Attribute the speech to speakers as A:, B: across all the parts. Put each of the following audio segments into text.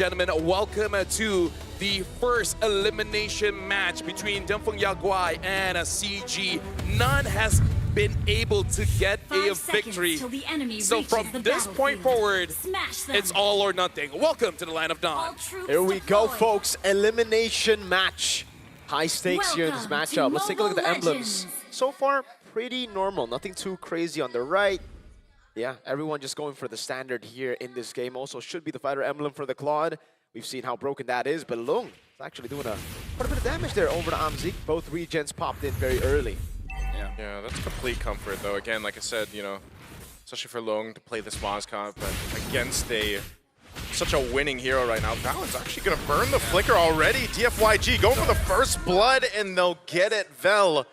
A: gentlemen, welcome to the first elimination match between DianFengYaoGuai and CG. None has been able to get a victory. So from this point forward, it's all or nothing. Welcome to the Line of Dawn.
B: Here we go, folks. Elimination match. High stakes here in this matchup. Let's take a look at the emblems. So far, pretty normal. Nothing too crazy on the right. Yeah, everyone just going for the standard here in this game. Also should be the fighter emblem for the Claude. We've seen how broken that is, but Lung is actually doing quite a bit of damage there over to Amzik. Both regens popped in very early.
C: Yeah, that's complete comfort though. Again, like I said, you know, especially for Lung to play this Mozcop, but against such a winning hero right now. Val's actually gonna burn the flicker already. DFYG going for the first blood, and they'll get it. Vel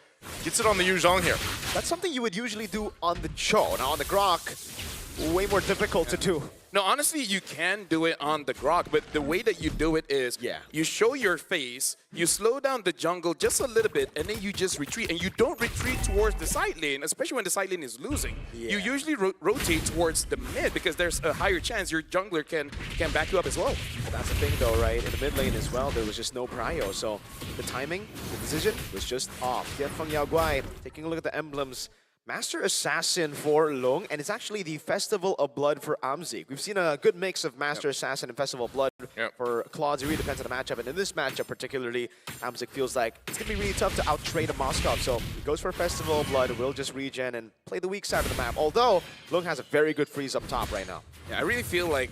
C: gets it on the Yuzhong here.
B: That's something you would usually do on the Cho. Now on the Grok, way more difficult to do.
A: No, honestly, you can do it on the Grok, but the way that you do it is you show your face, you slow down the jungle just a little bit, and then you just retreat. And you don't retreat towards the side lane, especially when the side lane is losing. You usually rotate towards the mid because there's a higher chance your jungler can back you up as well.
B: But that's the thing though, right? In the mid lane as well, there was just no prio. So the timing, the decision was just off. DianFengYaoGuai, taking a look at the emblems. Master Assassin for Lung, and it's actually the Festival of Blood for Amzik. We've seen a good mix of Master Assassin and Festival of Blood for Claude. It really depends on the matchup, and in this matchup particularly, Amzik feels like it's going to be really tough to out-trade a Mozcop, so he goes for Festival of Blood, will just regen and play the weak side of the map, although Lung has a very good freeze up top right now.
A: Yeah, I really feel like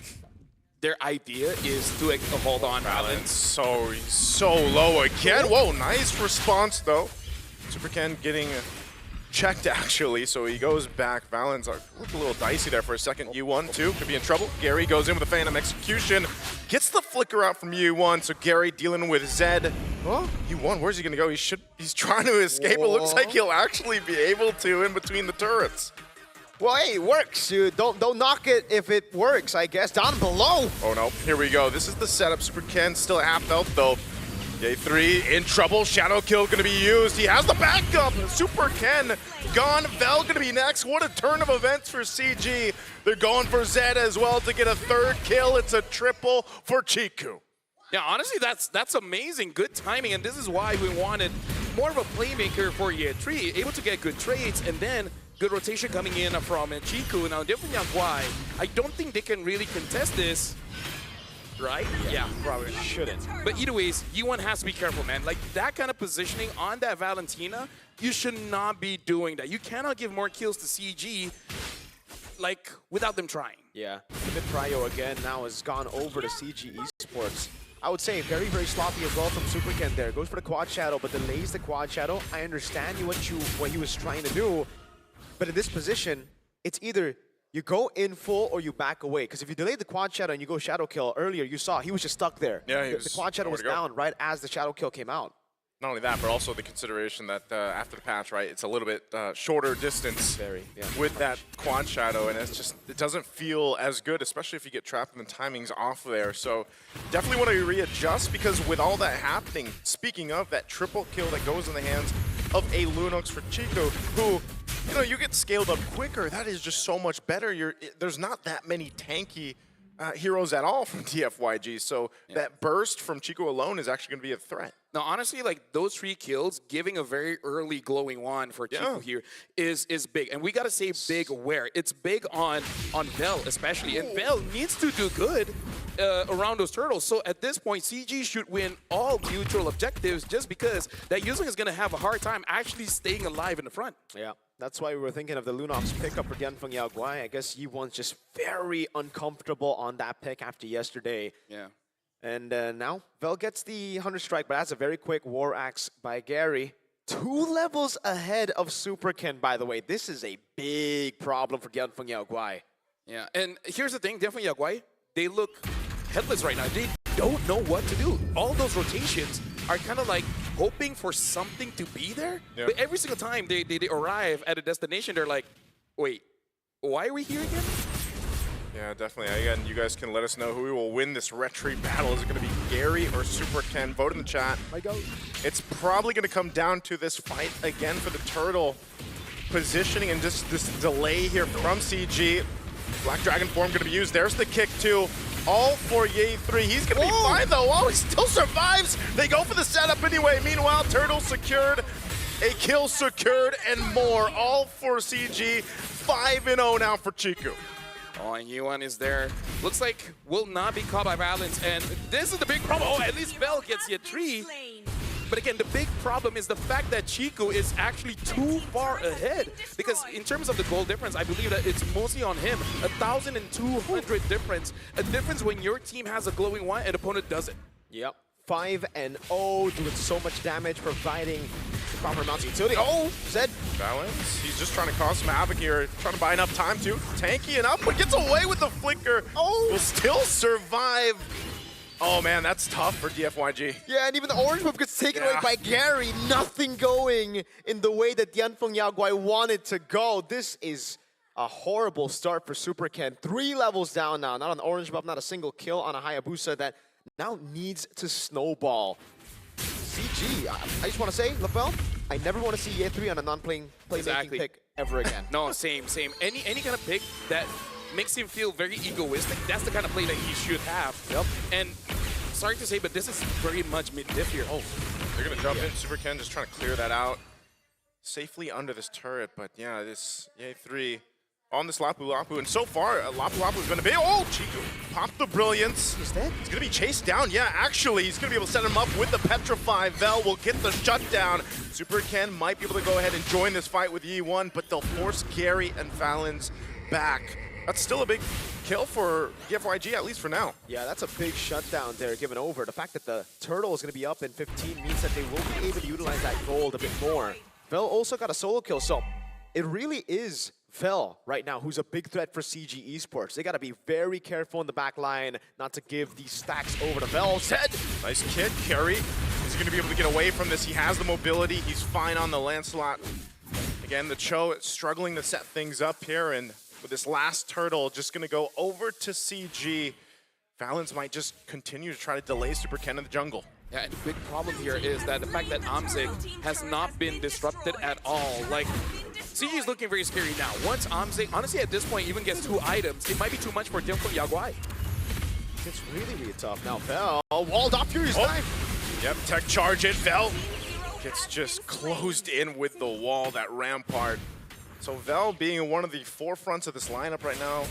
A: their idea is to hold on balance.
C: So low again. Whoa, nice response though. Super Ken getting checked actually, so he goes back. Valens looked a little dicey there for a second. U1 too could be in trouble. Gary goes in with a Phantom Execution, gets the flicker out from U1. So Gary dealing with Zed. Oh, U1, where's he gonna go? He's trying to escape. It looks like he'll actually be able to in between the turrets.
B: Well, hey, it works. Don't knock it if it works, I guess. Down below.
C: Oh no, here we go. This is the setup. Super Ken still at half health though. J3 in trouble. Shadow Kill gonna be used. He has the backup. Super Ken gone. Vel gonna be next. What a turn of events for CG. They're going for Zed as well to get a third kill. It's a triple for Chiku.
A: Yeah, honestly, that's amazing. Good timing, and this is why we wanted more of a playmaker for J3, able to get good trades, and then good rotation coming in from Chiku. Now, DianFengYaoGuai, I don't think they can really contest this. Right? Yeah, probably
B: shouldn't.
A: But either ways, U1 has to be careful, man. Like, that kind of positioning on that Valentina, you should not be doing that. You cannot give more kills to CG, like, without them trying.
B: Yeah, mid prio again now has gone over to CG Esports. I would say very, very sloppy as well from Super Ken there. Goes for the quad shadow, but delays the quad shadow. I understand what he was trying to do, but in this position, it's either you go in full or you back away. Because if you delay the quad shadow and you go shadow kill earlier, you saw he was just stuck there.
C: Yeah,
B: the quad shadow was down right as the shadow kill came out.
C: Not only that, but also the consideration that after the patch, right, it's a little bit shorter distance with that quad shadow, and it's just, it doesn't feel as good, especially if you get trapped and the timing's off there. So definitely want to readjust, because with all that happening, speaking of that triple kill that goes in the hands of a Lunox for Chico, who, you know, you get scaled up quicker. That is just so much better. There's not that many tanky heroes at all from DFYG, so that burst from Chico alone is actually going to be a threat.
A: Now, honestly, like, those 3 kills, giving a very early glowing wand for Chico here is big. And we got to say big where. It's big on Vel, especially. And Vel needs to do good around those turtles. So at this point, CG should win all neutral objectives, just because that Yuzhong is going to have a hard time actually staying alive in the front.
B: Yeah, that's why we were thinking of the Lunox pickup for DianFengYaoGuai. I guess Yi1's just very uncomfortable on that pick after yesterday.
A: Yeah.
B: And now Vel gets the 100 strike, but that's a very quick war axe by Gary. 2 levels ahead of Super Ken, by the way. This is a big problem for DianFengYaoGuai.
A: Yeah, and here's the thing, DianFengYaoGuai, they look headless right now. They don't know what to do. All those rotations are kind of like hoping for something to be there. But every single time they arrive at a destination, they're like, wait, why are we here again?
C: Yeah, definitely. Again, you guys can let us know who will win this retreat battle. Is it going to be Gary or Super Ken? Vote in the chat. It's probably going to come down to this fight again for the turtle positioning, and just this delay here from CG. Black Dragon form going to be used. There's the kick too. all for Ye3. He's going to be fine, though. Oh, he still survives. They go for the setup anyway. Meanwhile, Turtle secured, a kill secured, and more. All for CG. 5-0 now for Chiku.
A: Oh, and Yuan is there. Looks like will not be caught by Valence, and this is the big problem. Oh, at least Bell gets you 3. But again, the big problem is the fact that Chiku is actually too far ahead. Because in terms of the goal difference, I believe that it's mostly on him. 1,200 difference. A difference when your team has a glowing one and opponent doesn't.
B: Yep. 5-0, doing so much damage, providing the proper amounts of utility. Oh, Zed.
C: Valence, he's just trying to cause some havoc here, trying to buy enough time to. Tanky enough, but gets away with the flicker. Oh, will still survive. Oh man, that's tough for DFYG.
B: Yeah, and even the orange move gets taken away by Gary. Nothing going in the way that DianFengYaoGuai wanted to go. This is a horrible start for Super Ken. 3 levels down now, not on the orange buff, not a single kill on a Hayabusa that now needs to snowball. CG, I just want to say, LaFell, I never want to see Ye3 on a non-playmaking pick ever again.
A: No, same. Any kind of pick that makes him feel very egoistic, that's the kind of play that he should have.
B: Yep.
A: And sorry to say, but this is very much mid-diff here. Oh,
C: they're going to jump in. Super Ken just trying to clear that out safely under this turret. But yeah, this Ye3 on this Lapu Lapu. And so far, Lapu Lapu's been a big... Oh, Chiku popped the Brilliance.
B: He's dead.
C: He's going to be chased down. Yeah, actually, he's going to be able to set him up with the Petrify. Vel will get the shutdown. Super Ken might be able to go ahead and join this fight with Yi1, but they'll force Gary and Valens back. That's still a big kill for DFYG, at least for now.
B: Yeah, that's a big shutdown there given over. The fact that the turtle is going to be up in 15 means that they will be able to utilize that gold a bit more. Vel also got a solo kill, so it really is Vel right now who's a big threat for CG Esports. They got to be very careful in the back line not to give these stacks over to Vel. Zed!
C: Nice kid, Carry. Is he going to be able to get away from this? He has the mobility. He's fine on the Lancelot. Again, the Cho struggling to set things up here, and with this last turtle just going to go over to CG. Valens might just continue to try to delay Super Ken in the jungle.
A: Yeah, and the big problem here is that the fact that Amzik has not been disrupted at all. Like, CG is looking very scary now. Once Amzik, honestly at this point, even gets 2 items, it might be too much for DianFengYaoGuai.
B: It's really, really tough. Now Vel walled off Fury's knife.
C: Yep, tech charge it. Vel gets just closed in with the wall, that rampart. So Vel being one of the forefronts of this lineup right now,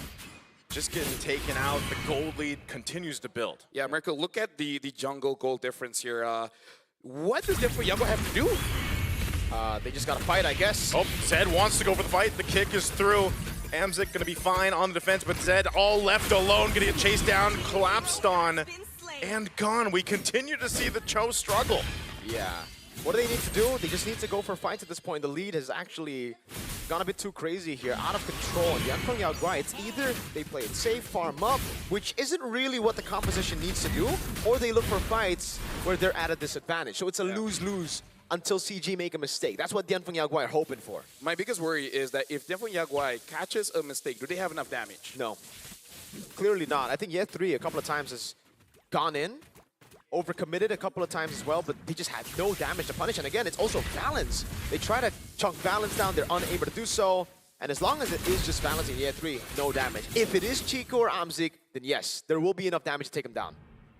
C: just getting taken out. The gold lead continues to build.
A: Yeah, Mirko, look at the jungle gold difference here. What does DianFengYaoGuai have to do?
B: They just got to fight, I guess.
C: Oh, Zed wants to go for the fight. The kick is through. Amzik going to be fine on the defense, but Zed all left alone, going to get chased down, collapsed on, and gone. We continue to see the Cho struggle.
B: Yeah. What do they need to do? They just need to go for fights at this point. The lead has actually gone a bit too crazy here, out of control. And DianFengYaoGuai, it's either they play it safe, farm up, which isn't really what the composition needs to do, or they look for fights where they're at a disadvantage. So it's a lose-lose until CG make a mistake. That's what DianFengYaoGuai are hoping for.
A: My biggest worry is that if DianFengYaoGuai catches a mistake, do they have enough damage?
B: No. Clearly not. I think Ye3 a couple of times has gone in, overcommitted a couple of times as well, but they just had no damage to punish. And again, it's also Valens. They try to chunk Valens down, they're unable to do so. And as long as it is just Valens in Ye3, no damage. If it is Chiku or Amzik, then yes, there will be enough damage to take him down.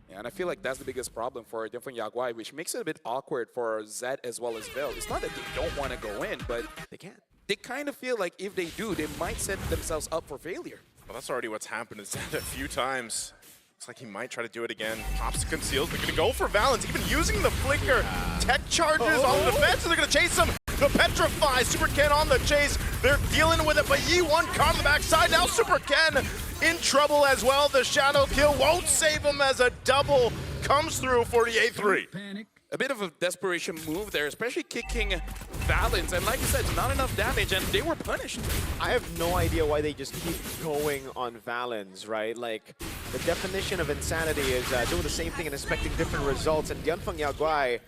A: Yeah, and I feel like that's the biggest problem for DianFengYaoGuai, which makes it a bit awkward for Zed as well as Vel. It's not that they don't want to go in, but
B: they can't.
A: They kind of feel like if they do, they might set themselves up for failure.
C: Well, that's already what's happened to Zed a few times. Looks like he might try to do it again. Pops conceals. They're going to go for Valens, even using the flicker. Tech charges on the defense, and they're going to chase him. The Petrify, Super Ken on the chase. They're dealing with it, but Yi1 caught on the backside. Now Super Ken in trouble as well. The shadow kill won't save him as a double comes through for the A3.
A: A bit of a desperation move there, especially kicking Valens. And like you said, not enough damage, and they were punished.
B: I have no idea why they just keep going on Valens, right? Like, the definition of insanity is doing the same thing and expecting different results. And DianFengYaoGuai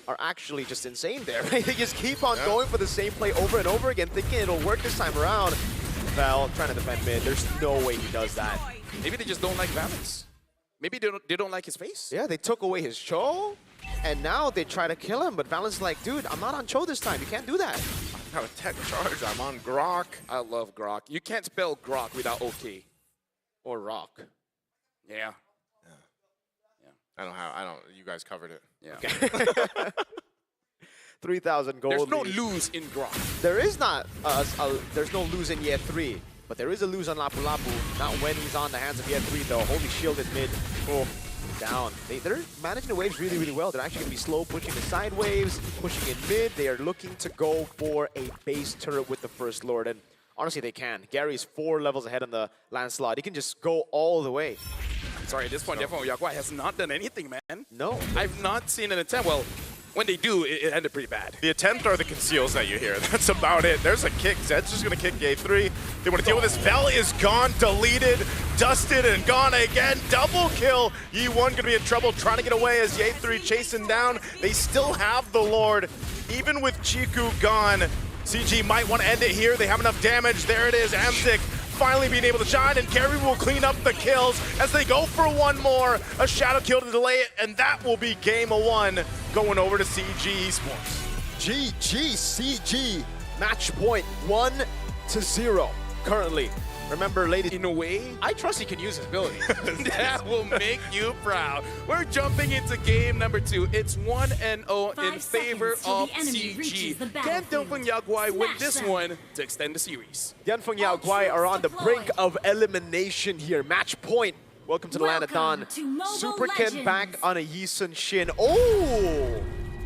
B: are actually just insane there, right? They just keep on going for the same play over and over again, thinking it'll work this time around. Val trying to defend mid. There's no way he does that.
A: Maybe they just don't like Valens. Maybe they don't like his face.
B: Yeah, they took away his Cho, and now they try to kill him. But Valens is like, dude, I'm not on Cho this time. You can't do that.
C: I have a tech charge. I'm on Grok.
A: I love Grok. You can't spell Grok without OK.
B: Or Rock.
A: Yeah.
C: I don't. You guys covered it.
A: Yeah.
B: Okay. 3,000 gold.
A: There's no
B: lead.
A: lose in Grok.
B: There is not. There's no lose in year 3. But there is a lose on Lapu Lapu. Not when he's on the hands of year 3, though. Holy shield in mid. Oh, down. They're managing the waves really, really well. They're actually going to be slow pushing the side waves, pushing in mid. They are looking to go for a base turret with the First Lord. And honestly, they can. Gary's 4 levels ahead on the Lancelot. He can just go all the way.
A: Sorry, at this point, DianFengYaoGuai has not done anything, man.
B: No.
A: I've not seen an attempt. Well, when they do, it ended pretty bad.
C: The attempt are the conceals that you hear. That's about it. There's a kick. Zed's just going to kick gate 3. They want to deal with this. Vel is gone, deleted, dusted, and gone again. Double kill. Yi1 going to be in trouble trying to get away as Ye 3 chasing down. They still have the Lord. Even with Chiku gone, CG might want to end it here. They have enough damage. There it is. Amzik finally being able to shine, and Gary will clean up the kills as they go for one more. A shadow kill to delay it, and that will be game 1 going over to CG Esports.
B: GG CG. Match point 1-0 currently. Remember, ladies,
A: In a way,
B: I trust he can use his ability.
A: that will make you proud. We're jumping into game number 2. It's 1-0 in
D: 5
A: favor
D: seconds till
A: of
D: the enemy reaches the
A: CG. Can
D: battlefield.
A: DianFengYaoGuai win
D: Smash
A: this
D: them.
A: one to extend the series?
B: DianFengYaoGuai are on the brink of elimination here. Match point. Welcome to the Land of Dawn.
D: Welcome to Mobile
B: Super Ken
D: Legends.
B: back on a Yisun Shin. Oh!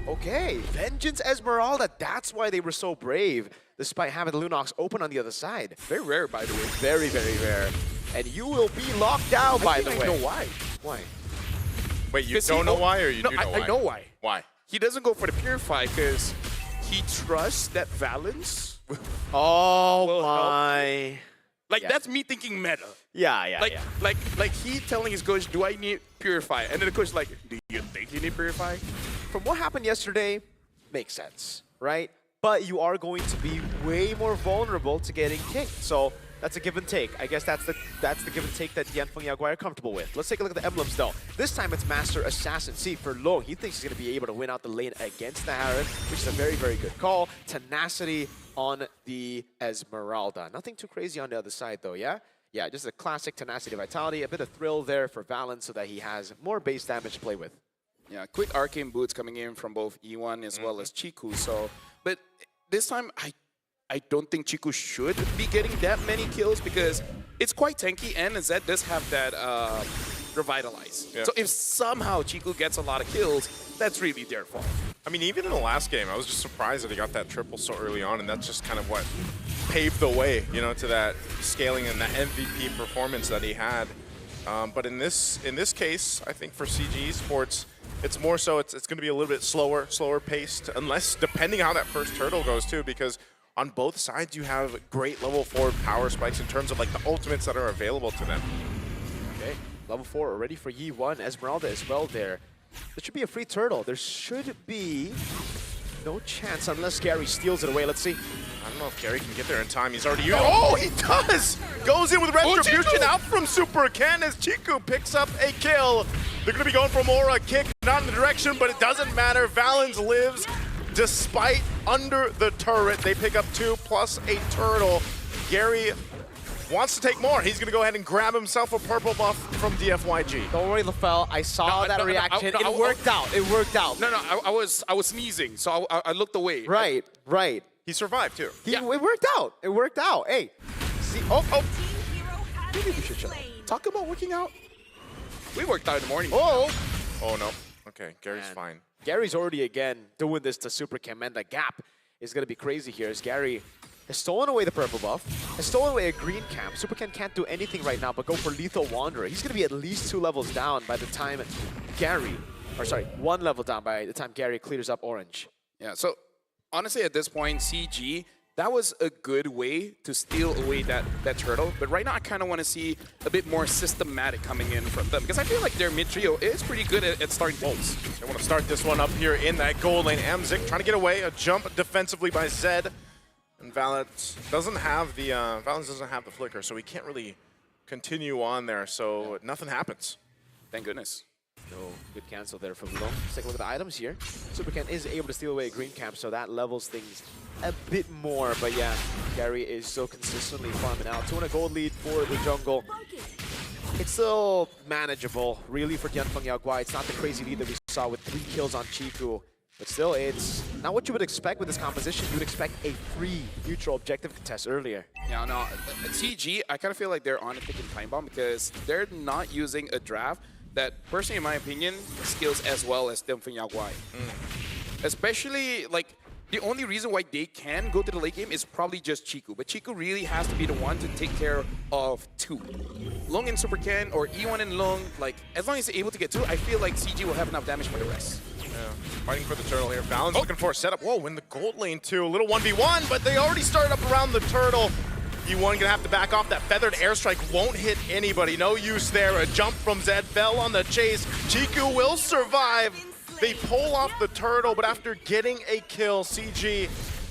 B: Okay. Vengeance Esmeralda. That's why they were so brave, despite having the Lunox open on the other side.
A: Very rare, by the way.
B: Very, very rare. And you will be locked down, by the way.
A: I know why.
B: Why?
C: Wait, you
A: 'Cause
C: don't
A: he-
C: know why, or you
A: no,
C: do know why?
A: I know why.
C: Why?
A: He doesn't go for the Purify because he trusts that Valence.
B: Oh,
A: Will help.
B: my.
A: Like,
B: Yeah.
A: that's me thinking meta.
B: Yeah.
A: Like he telling his coach, do I need Purify? And then the coach is like, do you think you need Purify?
B: From what happened yesterday, makes sense, right? But you are going to be way more vulnerable to getting kicked. So that's a give and take. I guess that's the give and take that DianFengYaoGuai are comfortable with. Let's take a look at the emblems though. This time it's Master Assassin. See, for Long, he thinks he's going to be able to win out the lane against the Harris, which is a very, very good call. Tenacity on the Esmeralda. Nothing too crazy on the other side though, yeah? Yeah, just a classic Tenacity Vitality. A bit of thrill there for Valence so that he has more base damage to play with.
A: Yeah, quick arcane boots coming in from both E1 as well as Chiku. So, but this time I don't think Chiku should be getting that many kills because it's quite tanky and Zed does have that Revitalize.
C: Yeah.
A: So if somehow Chiku gets a lot of kills, that's really their fault.
C: I mean, even in the last game, I was just surprised that he got that triple so early on, and that's just kind of what paved the way, you know, to that scaling and that MVP performance that he had. But in this case, I think for CG Esports, it's more so it's going to be a little bit slower paced, unless depending how that first turtle goes too, because on both sides you have great level 4 power spikes in terms of like the ultimates that are available to them.
B: Okay, level 4 already for Yi1. Esmeralda as well there. There should be a free turtle. There should be no chance unless Gary steals it away. Let's see.
C: I don't know if Gary can get there in time. He's already used. Oh, he does! Goes in with Retribution out from Super Ken as Chiku picks up a kill. They're going to be going for more a kick, not in the direction, but it doesn't matter. Valens lives despite under the turret. They pick up 2 plus a turtle. Gary wants to take more. He's going to go ahead and grab himself a purple buff from DFYG.
B: Don't worry, LaFell. I saw that reaction. It worked out. It worked out.
A: No, I was sneezing, so I looked away.
B: Right, right.
C: He survived too.
B: It worked out. It worked out. Hey, see. Oh.
D: Maybe we should
B: shut up.
A: Talk about working out. We worked out in the morning.
B: Oh.
C: Oh no. Okay, Gary's
B: Man.
C: fine.
B: Gary's already again doing this to Super Ken, and the gap is going to be crazy here as Gary has stolen away the purple buff, has stolen away a green camp. Super Ken can't do anything right now but go for Lethal Wanderer. He's going to be at least 2 levels down by the time Gary, or sorry, 1 level down by the time Gary clears up orange.
A: Yeah, so honestly at this point, CG, that was a good way to steal away that turtle. But right now I kind of want to see a bit more systematic coming in from them because I feel like their mid trio is pretty good at starting things.
C: They want to start this one up here in that gold lane. Amzik trying to get away. A jump defensively by Zed. And Valens doesn't have the flicker, so he can't really continue on there. So nothing happens.
A: Thank goodness.
B: No good cancel there from Long. Let's take a look at the items here. Super Ken is able to steal away a green camp, so that levels things a bit more. But yeah, Gary is so consistently farming out. 200 gold lead for the jungle. it's still manageable, really, for DianFengYaoGuai. It's not the crazy lead that we saw with 3 kills on Chiku. But still, it's not what you would expect with this composition. You would expect a free, neutral objective contest earlier.
A: Yeah, no, CG, I kind of feel like they're on a ticking time bomb because they're not using a draft that, personally, in my opinion, skills as well as DianFengYaoGuai. Especially, like, the only reason why they can go to the late game is probably just Chiku. But Chiku really has to be the one to take care of 2. Long and Super Ken, or E1 and Long, like, as long as they're able to get 2, I feel like CG will have enough damage for the rest.
C: Yeah, fighting for the turtle here. Balance looking for a setup. Whoa, in the gold lane too. A little 1v1, but they already started up around the turtle. E1 gonna have to back off. That feathered airstrike won't hit anybody. No use there. A jump from Zed fell on the chase. Chiku will survive. They pull off the turtle, but after getting a kill, CG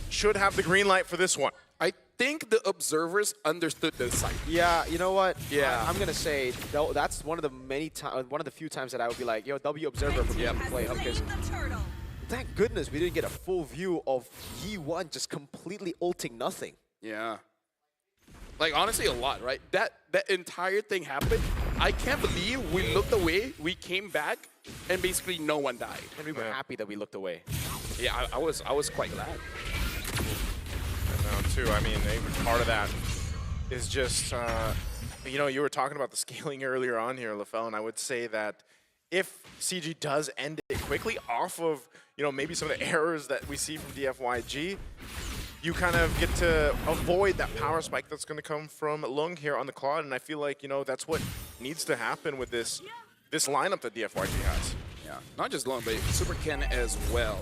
C: should have the green light for this one.
A: I think the observers understood the site.
B: Yeah, you know what?
A: Yeah.
B: I'm gonna say that's one of the few times that I would be like, yo, W observer for me to play up, because thank goodness we didn't get a full view of Yi1 just completely ulting nothing.
A: Yeah. Like, honestly, a lot, right? That entire thing happened. I can't believe we looked away, we came back, and basically no one died.
B: And we were happy that we looked away.
A: Yeah, I was quite glad.
C: Too. I mean, even part of that is just, you know, you were talking about the scaling earlier on here, LaFell, and I would say that if CG does end it quickly off of, you know, maybe some of the errors that we see from DFYG, you kind of get to avoid that power spike that's going to come from Lung here on the Claude, and I feel like, you know, that's what needs to happen with this lineup that DFYG has.
A: Yeah, not just Lung, but Super Ken as well.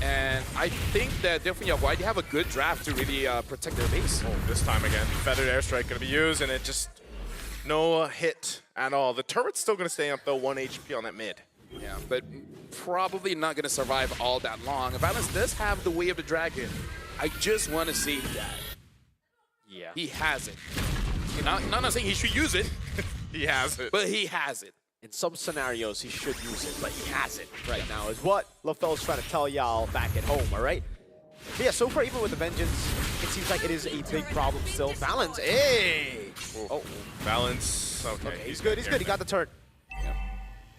A: And I think that DianFengYaoGuai, they have a good draft to really protect their base.
C: Oh, this time again, feathered airstrike going to be used, and it just no hit at all. The turret's still going to stay up though, 1 HP on that mid.
A: Yeah, but probably not going to survive all that long. Balance does have the Way of the Dragon. I just want to see that.
B: Yeah.
A: He has it. Not saying he should use it,
C: He has it.
A: but he has it.
B: In some scenarios, he should use it, but he has it right now, is what LaFell's trying to tell y'all back at home, all right? But yeah, so far, even with the Vengeance, it seems like it is a big problem still. Balance, hey!
C: Oh, Balance, okay.
B: He's good, he got the turret.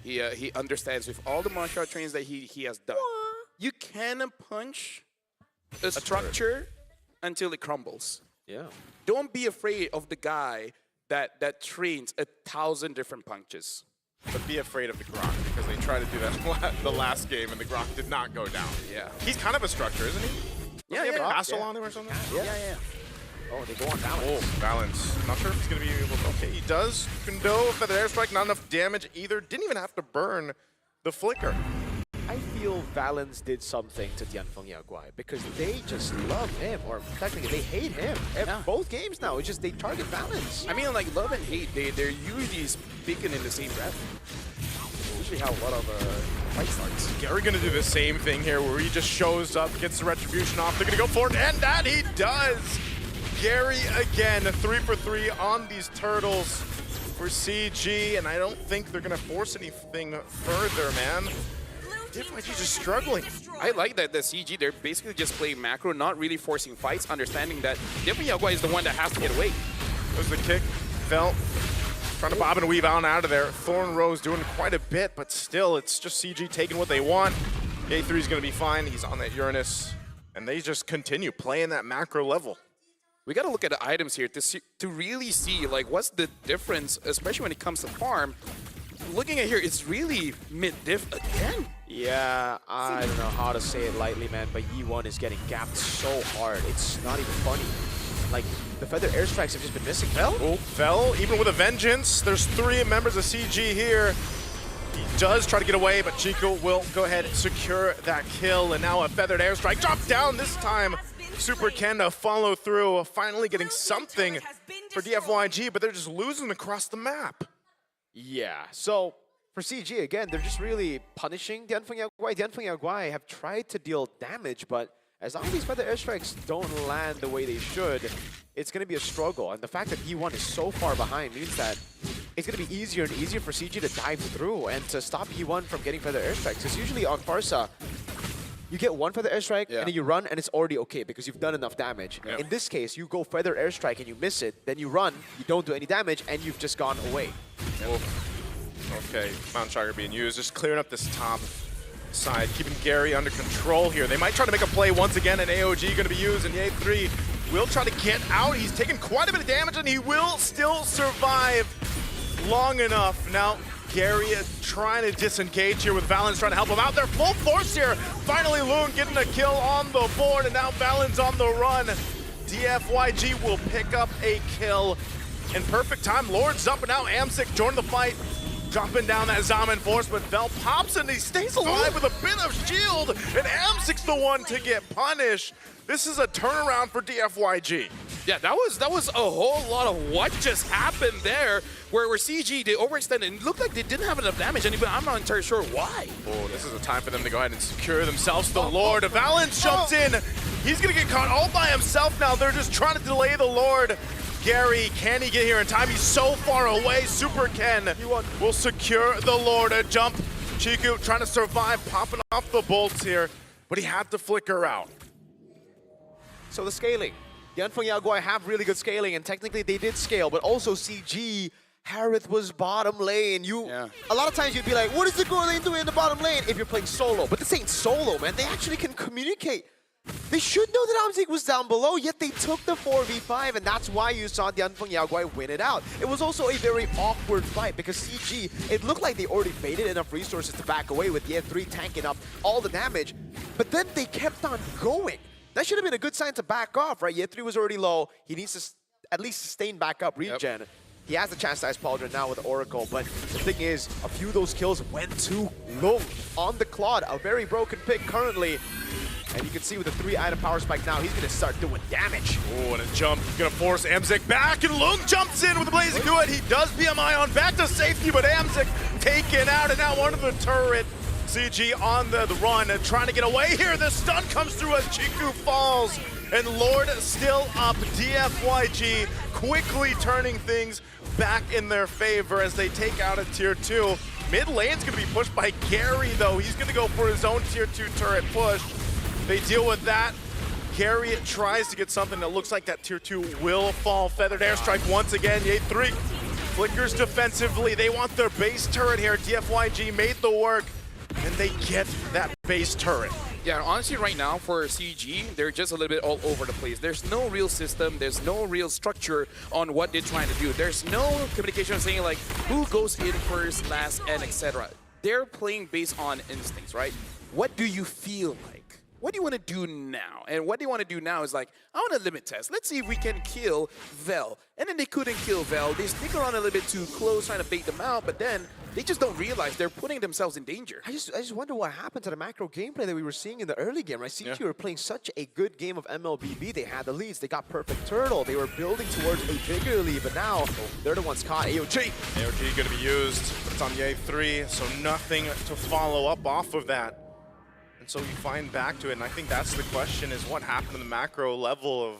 A: Yeah. He understands with all the martial art trains that he has done. You can punch a structure until it crumbles.
B: Yeah.
A: Don't be afraid of the guy that trains 1,000 different punches.
C: But be afraid of the Grok, because they tried to do that the last game, and the Grok did not go down.
A: Yeah.
C: He's kind of a structure, isn't he?
A: Yeah,
C: Doesn't he have a
A: yeah.
C: castle on him or something?
A: Yeah.
B: Oh, they go on Balance.
C: Oh, Balance. Not sure if he's going to be able to... Okay, he does. Kundo, feather airstrike, not enough damage either. Didn't even have to burn the flicker.
B: I feel Valens did something to DianFengYaoGuai because they just love him, or technically they hate him.
A: Yeah.
B: Both games now, it's just they target Valens.
A: I mean, like, love and hate, they're usually speaking in the same breath. Usually how a lot of fight starts.
C: Gary going to do the same thing here where he just shows up, gets the retribution off. They're going to go for it, and that he does! Gary again, 3 for 3 on these turtles for CG, and I don't think they're going to force anything further, man. DFYG just struggling.
A: I like that the CG, they're basically just playing macro, not really forcing fights, understanding that DianFengYaoGuai is the one that has to get away.
C: There's the kick, fell, trying to bob and weave out and out of there. Thorn Rose doing quite a bit, but still, it's just CG taking what they want. A3 is going to be fine. He's on that Uranus, and they just continue playing that macro level.
A: We got to look at the items here to really see, like, what's the difference, especially when it comes to farm. Looking at here, it's really mid-diff again.
B: Yeah, I don't know how to say it lightly, man, but Yi1 is getting gapped so hard. It's not even funny. Like, the feather airstrikes have just been missing. Fell?
C: Oh, fell, even with a vengeance. There's 3 members of CG here. He does try to get away, but Chico will go ahead and secure that kill. And now a feathered airstrike. Drop down this time. Super Ken to follow through, finally getting something for DFYG, but they're just losing across the map.
B: Yeah, so for CG, again, they're just really punishing DianFengYaoGuai. DianFengYaoGuai have tried to deal damage, but as long as these feather airstrikes don't land the way they should, it's going to be a struggle. And the fact that E1 is so far behind means that it's going to be easier and easier for CG to dive through and to stop E1 from getting feather airstrikes. Because usually on Farsa, you get one feather airstrike, and then you run, and it's already okay because you've done enough damage. In this case, you go feather airstrike and you miss it, then you run, you don't do any damage, and you've just gone away.
C: Okay, Mountain Striker being used, just clearing up this top side, keeping Gary under control here. They might try to make a play once again, and AOG going to be used, and Ye 3 will try to get out. He's taking quite a bit of damage, and he will still survive long enough. Now, Gary is trying to disengage here with Valens trying to help him out. They're full force here. Finally, Loon getting a kill on the board, and now Valens on the run. DFYG will pick up a kill in perfect time. Lord's up, and now Amzik joined the fight, dropping down that Zaman Force, but Vel pops and he stays alive with a bit of shield, and Amzik's the one to get punished. This is a turnaround for DFYG.
A: Yeah, that was a whole lot of what just happened there, where CG, they overextended, and it looked like they didn't have enough damage, and I'm not entirely sure why.
C: Oh, this is a time for them to go ahead and secure themselves the Lord. Valens jumps in. He's going to get caught all by himself now. They're just trying to delay the Lord. Gary, can he get here in time? He's so far away. Super Ken will secure the Lord. A jump. Chiku trying to survive, popping off the bolts here, but he had to flicker out.
B: So the scaling. DianFengYaoGuai have really good scaling, and technically they did scale, but also CG, Harith was bottom lane. A lot of times you'd be like, what is the goal lane doing in the bottom lane if you're playing solo? But this ain't solo, man. They actually can communicate. They should know that Amzik was down below, yet they took the 4v5, and that's why you saw DianFengYaoGuai win it out. It was also a very awkward fight because CG, it looked like they already baited enough resources to back away with Ye 3 tanking up all the damage, but then they kept on going. That should have been a good sign to back off, right? Ye 3 was already low. He needs to at least sustain back up regen. He has the chance to Ice Pauldron now with Oracle, but the thing is, a few of those kills went to Lung on the Claude. A very broken pick currently. And you can see with the 3-item power spike now, he's going to start doing damage.
C: Oh, and a jump. He's going to force Amzik back, and Lung jumps in with a Blazing Good. He does BMI on back to safety, but Amzik taken out, and now under the turret. CG on the run, trying to get away here. The stun comes through as Chiku falls, and Lord still up. DFYG quickly turning things back in their favor as they take out a tier 2. Mid lane's going to be pushed by Gary, though. He's going to go for his own tier 2 turret push. They deal with that. Gary tries to get something that looks like that tier 2 will fall. Feathered airstrike once again. Ye 3 flickers defensively. They want their base turret here. DFYG made the work, and they get that base turret.
A: Yeah, honestly, right now for CG, they're just a little bit all over the place. There's no real system. There's no real structure on what they're trying to do. There's no communication saying like who goes in first, last, and etc. They're playing based on instincts, right? What do you feel like? What do you want to do now? And what they want to do now is like, I want to limit test. Let's see if we can kill Vel. And then they couldn't kill Vel. They stick around a little bit too close, trying to bait them out, but then they just don't realize they're putting themselves in danger.
B: I just wonder what happened to the macro gameplay that we were seeing in the early game, right? CG were playing such a good game of MLBB. They had the leads. They got perfect turtle. They were building towards a bigger lead, but now they're the ones caught. AOG
C: going to be used, but it's on Ye 3, so nothing to follow up off of that. And so you find back to it, and I think that's the question, is what happened to the macro level of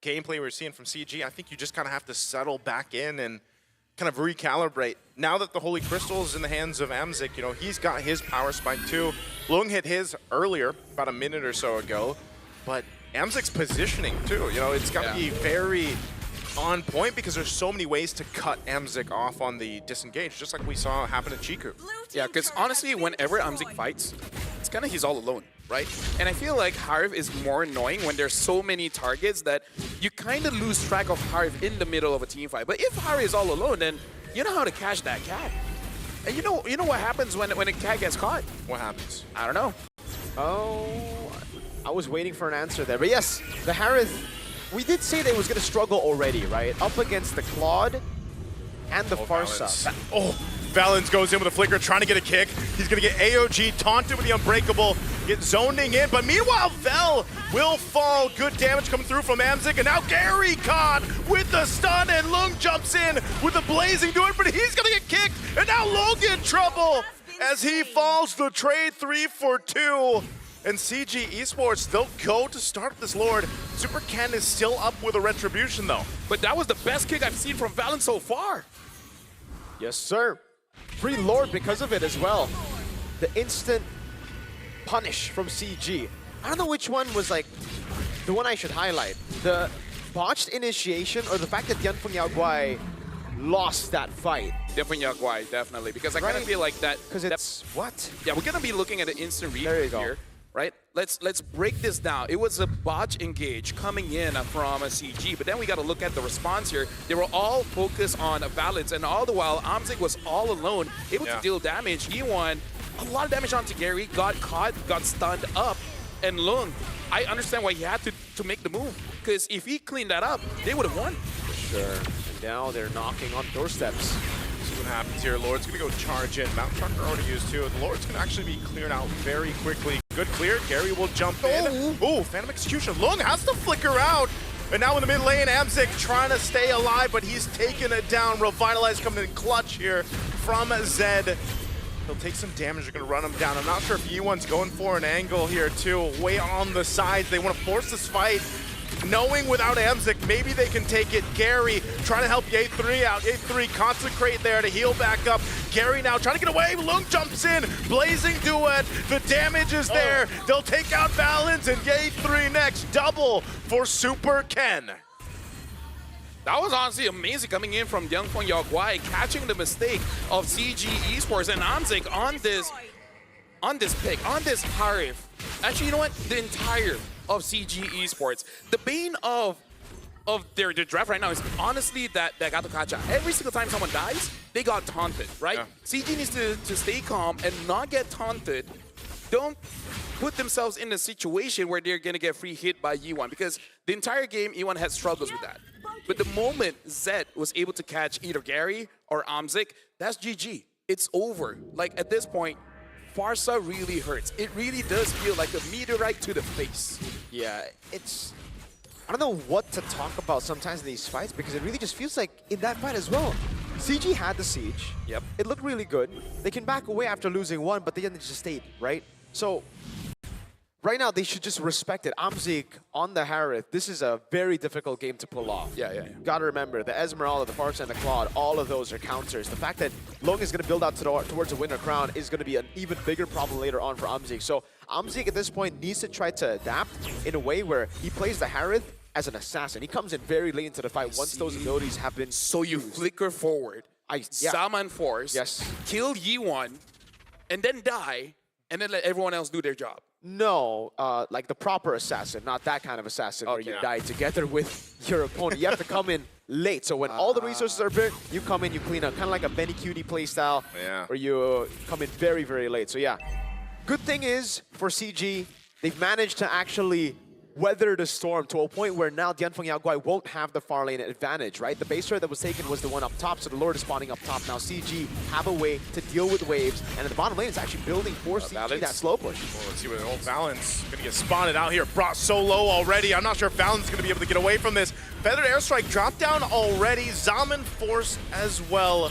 C: gameplay we're seeing from CG. I think you just kind of have to settle back in and kind of recalibrate. Now that the Holy Crystal is in the hands of Amzik, you know, he's got his power spike too. Lung hit his earlier, about a minute or so ago, but Amzik's positioning too, you know, it's got to be very on point because there's so many ways to cut Amzik off on the disengage, just like we saw happen to Chiku.
A: Yeah, because honestly, whenever Amzik fights, it's kind of he's all alone, right? And I feel like Harv is more annoying when there's so many targets that you kind of lose track of Harv in the middle of a team fight. But if Harv is all alone, then you know how to catch that cat. And you know what happens when a cat gets caught?
C: What happens?
A: I don't know.
B: Oh, I was waiting for an answer there. But yes, the Harith, we did say that it was going to struggle already, right? Up against the Claude and the Farsa.
C: Valens goes in with a flicker, trying to get a kick. He's going to get AOG taunted with the Unbreakable, get zoning in. But meanwhile, Vel will fall. Good damage coming through from Amzik. And now Gary caught with the stun, and Lung jumps in with the Blazing Good, but he's going to get kicked. And now Lung in trouble as he falls. The trade 3 for 2. And CG Esports, they'll go to start this Lord. Super Ken is still up with a Retribution, though.
A: But that was the best kick I've seen from Valens so far.
B: Yes, sir. Free Lord because of it as well. The instant punish from CG. I don't know which one was like the one I should highlight. The botched initiation or the fact that DianFengYaoGuai lost that fight.
A: DianFengYaoGuai, definitely. Because I kind of feel like that...
B: Because it's... what?
A: Yeah, we're going to be looking at an instant
B: There you
A: replay
B: go.
A: here. Right? Let's break this down. It was a botch engage coming in from a CG, but then we got to look at the response here. They were all focused on a balance, and all the while, Amzik was all alone, able to deal damage. E1, a lot of damage onto Gary, got caught, got stunned up, and Lung, I understand why he had to make the move, because if he cleaned that up, they would have won.
B: Sure. And now they're knocking on doorsteps.
C: See what happens here. Lord's going to go charge in. Mountain Trucker already used too. The Lord's going to actually be cleared out very quickly. Good clear. Gary will jump in. Ooh, Phantom Execution. Lung has to flicker out. And now in the mid lane, Amzik trying to stay alive, but he's taking it down. Revitalize coming in clutch here from Zed. He'll take some damage. They're going to run him down. I'm not sure if E1's going for an angle here too. Way on the sides. They want to force this fight. Knowing without Amzik, maybe they can take it. Gary trying to help Ye3 out. Ye3 concentrate there to heal back up. Gary now trying to get away. Lung jumps in. Blazing duet. The damage is there. They'll take out Balance and Ye3 next. Double for Super Ken.
A: That was honestly amazing coming in from DianFengYaoGuai, catching the mistake of CG Esports and Amzik on this pick, on this Harif. Actually, you know what? The entire of CG Esports. The bane of their draft right now is honestly that Gato Kacha. Every single time someone dies, they got taunted, right? Yeah. CG needs to stay calm and not get taunted. Don't put themselves in a situation where they're gonna get free hit by E1, because the entire game E1 had struggles with that. But the moment Zed was able to catch either Gary or Amzik, that's GG. It's over. Like at this point, Farsa really hurts. It really does feel like a meteorite to the face.
B: Yeah, I don't know what to talk about sometimes in these fights, because it really just feels like in that fight as well, CG had the siege.
A: Yep.
B: It looked really good. They can back away after losing one, but they didn't just stay, right? So right now they should just respect it. Amzik on the Harith, this is a very difficult game to pull off.
A: Yeah.
B: Gotta remember, the Esmeralda, the Farsa, and the Claude, all of those are counters. The fact that Long is gonna build out towards a winner crown is gonna be an even bigger problem later on for Amzik. So Amzik at this point needs to try to adapt in a way where he plays the Harith as an assassin. He comes in very late into the fight once those abilities have been
A: So you flicker forward, Salman Force, kill Yi1, and then die, and then let everyone else do their job.
B: No, like the proper assassin, not that kind of assassin where you die together with your opponent. You have to come in late. So when all the resources are built, you come in, you clean up. Kind of like a Benny Cutie playstyle where you come in very, very late. So yeah, good thing is for CG, they've managed to actually weather the storm to a point where now DianFengYaoGuai won't have the far lane advantage, right? The base turret that was taken was the one up top, so the Lord is spawning up top. Now CG have a way to deal with waves, and in the bottom lane, it's actually building for CG that slow push.
C: Well, let's see what Valence going to get spotted out here. Brought so low already. I'm not sure if Valence is going to be able to get away from this. Feathered Airstrike dropped down already. Zaman Force as well.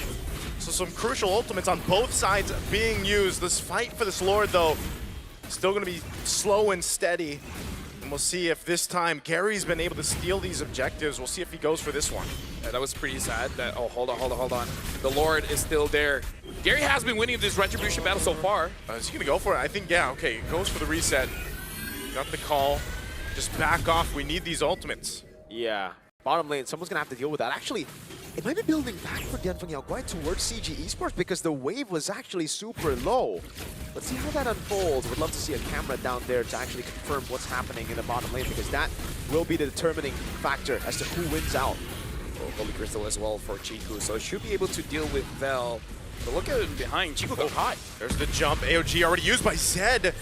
C: So some crucial ultimates on both sides being used. This fight for this Lord, though, still going to be slow and steady. And we'll see if this time Gary's been able to steal these objectives. We'll see if he goes for this one.
A: Yeah, that was pretty sad. Oh, hold on. The Lord is still there. Gary has been winning this Retribution battle so far.
C: Is he going to go for it? I think, yeah, okay. Goes for the reset. Got the call. Just back off. We need these ultimates.
B: Yeah. Bottom lane, someone's going to have to deal with that. Actually, it might be building back for DianFengYaoGuai towards CG Esports because the wave was actually super low. Let's see how that unfolds. Would love to see a camera down there to actually confirm what's happening in the bottom lane, because that will be the determining factor as to who wins out.
A: Holy Crystal as well for Chiku, so should be able to deal with Vel. But look at him behind. Chiku got hot.
C: There's the jump. AOG already used by Zed.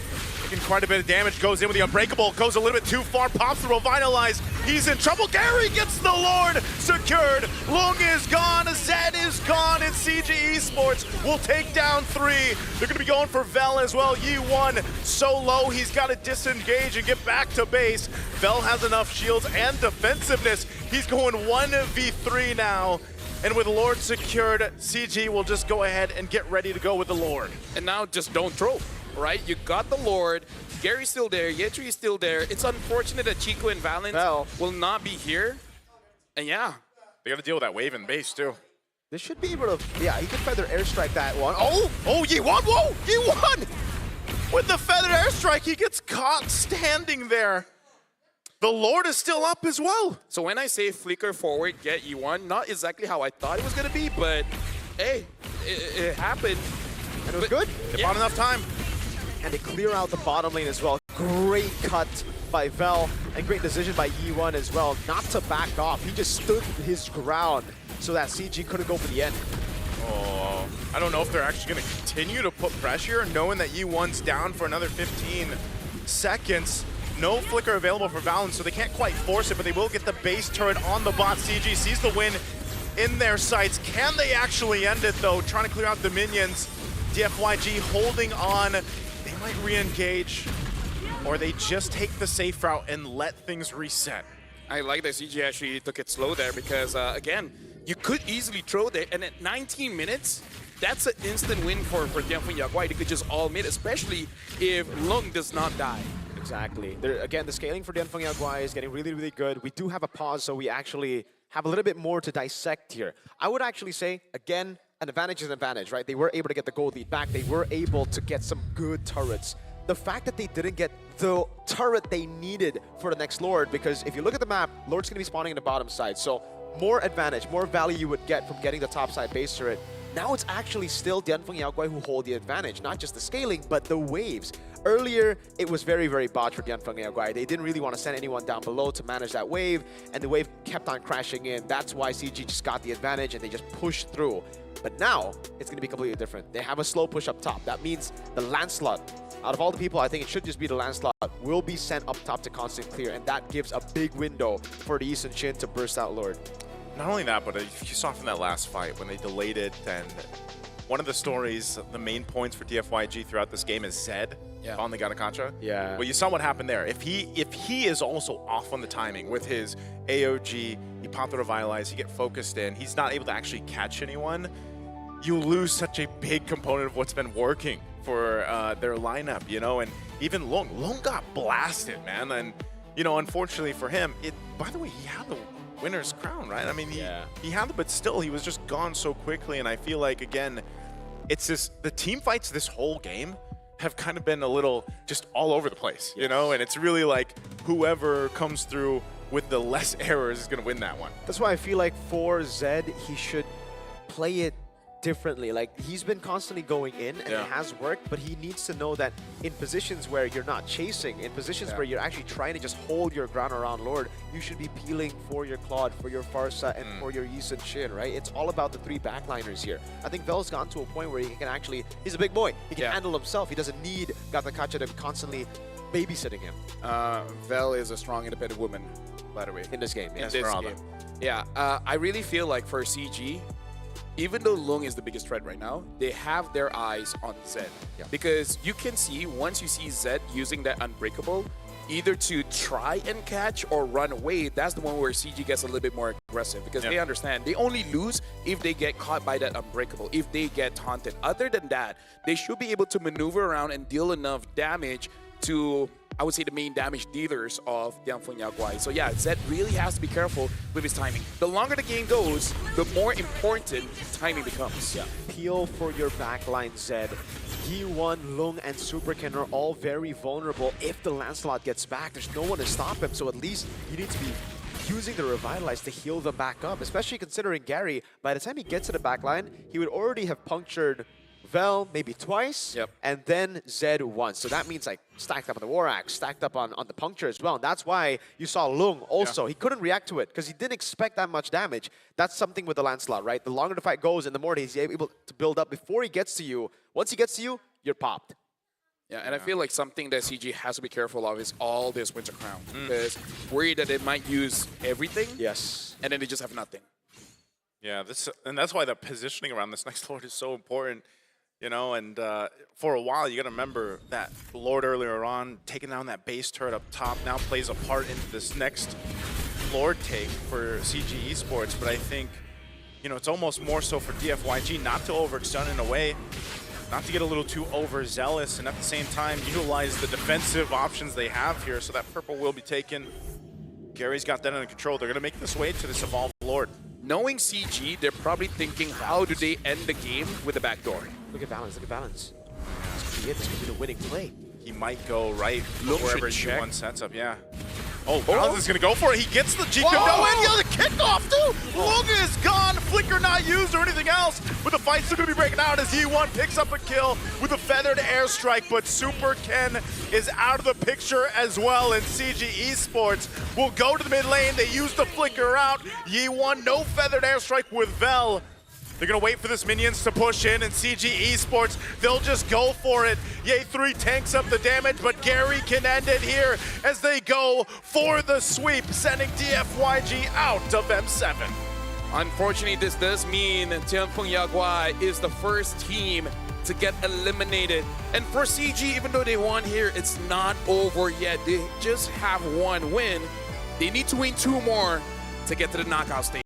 C: Taking quite a bit of damage. Goes in with the Unbreakable. Goes a little bit too far. Pops the Revitalize. He's in trouble. Gary gets the Lord secured. Lung is gone. Zed is gone. And CG Esports will take down 3. They're going to be going for Vel as well. Yi1 so low. He's got to disengage and get back to base. Vel has enough shields and defensiveness. He's going 1v3 now. And with Lord secured, CG will just go ahead and get ready to go with the Lord.
A: And now just don't throw, right? You got the Lord. Gary's still there. Ye3 is still there. It's unfortunate that Chico and Valence will not be here. And yeah.
C: They got to deal with that wave in base too.
B: This should be able to, yeah, he can feather airstrike that one. Oh, Yi1, whoa, Yi1!
C: with the feathered airstrike, he gets caught standing there. The Lord is still up as well.
A: So when I say flicker forward, get E1, not exactly how I thought it was going to be, but hey, it happened.
B: And it was good.
C: They bought enough time.
B: And they clear out the bottom lane as well. Great cut by Vel, and great decision by Yi1 as well, not to back off. He just stood his ground so that CG couldn't go for the end.
C: Oh, I don't know if they're actually going to continue to put pressure, knowing that Yi1's down for another 15 seconds. No flicker available for Valen, so they can't quite force it, but they will get the base turret on the bot. CG sees the win in their sights. Can they actually end it, though? Trying to clear out the minions. DFYG holding on. They might re-engage, or they just take the safe route and let things reset.
A: I like that CG actually took it slow there because, again, you could easily throw there, and at 19 minutes, that's an instant win for DianFengYaoGuai. They could just all mid, especially if Lung does not die.
B: Exactly. Again, the scaling for DianFengYaoGuai is getting really, really good. We do have a pause, so we actually have a little bit more to dissect here. I would actually say, again, an advantage is an advantage, right? They were able to get the gold lead back. They were able to get some good turrets. The fact that they didn't get the turret they needed for the next Lord, because if you look at the map, Lord's going to be spawning in the bottom side. So more advantage, more value you would get from getting the top side base turret. Now it's actually still DianFengYaoGuai who hold the advantage, not just the scaling, but the waves. Earlier, it was very, very botched for DianFengYaoGuai. They didn't really want to send anyone down below to manage that wave, and the wave kept on crashing in. That's why CG just got the advantage, and they just pushed through. But now, it's going to be completely different. They have a slow push up top. That means the Lancelot, out of all the people, I think it should just be the Lancelot, will be sent up top to constant clear, and that gives a big window for the Eastern Shin to burst out Lord.
C: Not only that, but you saw from that last fight when they delayed it, and one of the stories, the main points for DFYG throughout this game is Zed on the Ganakacha.
B: Yeah.
C: Well, you saw what happened there. If he is also off on the timing with his AOG, he popped the Revitalize, he get focused in, he's not able to actually catch anyone, you lose such a big component of what's been working for their lineup, you know, and even Long got blasted, man, and, you know, unfortunately for him, by the way, he had the winner's crown, right? I mean, he had it, but still, he was just gone so quickly, and I feel like, again, it's just, the team fights this whole game have kind of been a little just all over the place, you know, and it's really like whoever comes through with the less errors is going to win that one.
B: That's why I feel like for Zed, he should play it differently. Like, he's been constantly going in, and it has worked, but he needs to know that in positions where you're not chasing, in positions where you're actually trying to just hold your ground around Lord, you should be peeling for your Claude, for your Farsa, and for your Yisun Shin, right? It's all about the three backliners here. I think Vel's gotten to a point where he can actually, he's a big boy. He can handle himself. He doesn't need Ganakacha to constantly babysitting him.
A: Vel is a strong, independent woman, by the way.
B: In this game,
A: In this game. Yeah, I really feel like for CG, even though Lung is the biggest threat right now, they have their eyes on Zed. Because you can see, once you see Zed using that Unbreakable, either to try and catch or run away, that's the one where CG gets a little bit more aggressive, because they understand they only lose if they get caught by that Unbreakable, if they get taunted. Other than that, they should be able to maneuver around and deal enough damage to, I would say, the main damage dealers of DianFengYaoGuai. So yeah, Zed really has to be careful with his timing. The longer the game goes, the more important timing becomes.
B: Peel for your backline, Zed. Yi1, Lung, and Superkin are all very vulnerable. If the Lancelot gets back, there's no one to stop him, so at least you need to be using the Revitalize to heal them back up, especially considering Gary, by the time he gets to the backline, he would already have punctured Vel maybe twice, and then Zed once. So that means like stacked up on the War Axe, stacked up on the puncture as well. And that's why you saw Lung also. He couldn't react to it because he didn't expect that much damage. That's something with the Lancelot, right? The longer the fight goes and the more he's able to build up before he gets to you. Once he gets to you, you're popped.
A: Yeah, and I feel like something that CG has to be careful of is all this Winter Crown. Because worried that they might use everything, and then they just have nothing.
C: Yeah, and that's why the positioning around this next Lord is so important. You know, and for a while, you got to remember that Lord earlier on, taking down that base turret up top, now plays a part into this next Lord take for CG Esports. But I think, you know, it's almost more so for DFYG not to overextend in a way, not to get a little too overzealous, and at the same time, utilize the defensive options they have here. So that purple will be taken. Gary's got that under control. They're going to make this way to this Evolved Lord.
A: Knowing CG, they're probably thinking, how do they end the game with a backdoor?
B: Look at balance, look at balance. This could be it, this could be the winning play.
C: he might go right
A: Look
C: wherever
A: should check.
C: G1 sets up, yeah. Oh, Valens is going to go for it. He gets the G-Code. No, and yeah, the kickoff, too. Logan is gone. Flicker not used or anything else. But the fight's still going to be breaking out as E1 picks up a kill with a feathered airstrike. But Super Ken is out of the picture as well. And CG Esports will go to the mid lane. They use the Flicker out. Yi1, no feathered airstrike with Vel. They're going to wait for this minions to push in, and CG Esports, they'll just go for it. Ye3 tanks up the damage, but Gary can end it here as they go for the sweep, sending DFYG out of M7.
A: Unfortunately, this does mean DianFengYaoGuai is the first team to get eliminated. And for CG, even though they won here, it's not over yet. They just have one win. They need to win 2 more to get to the knockout stage.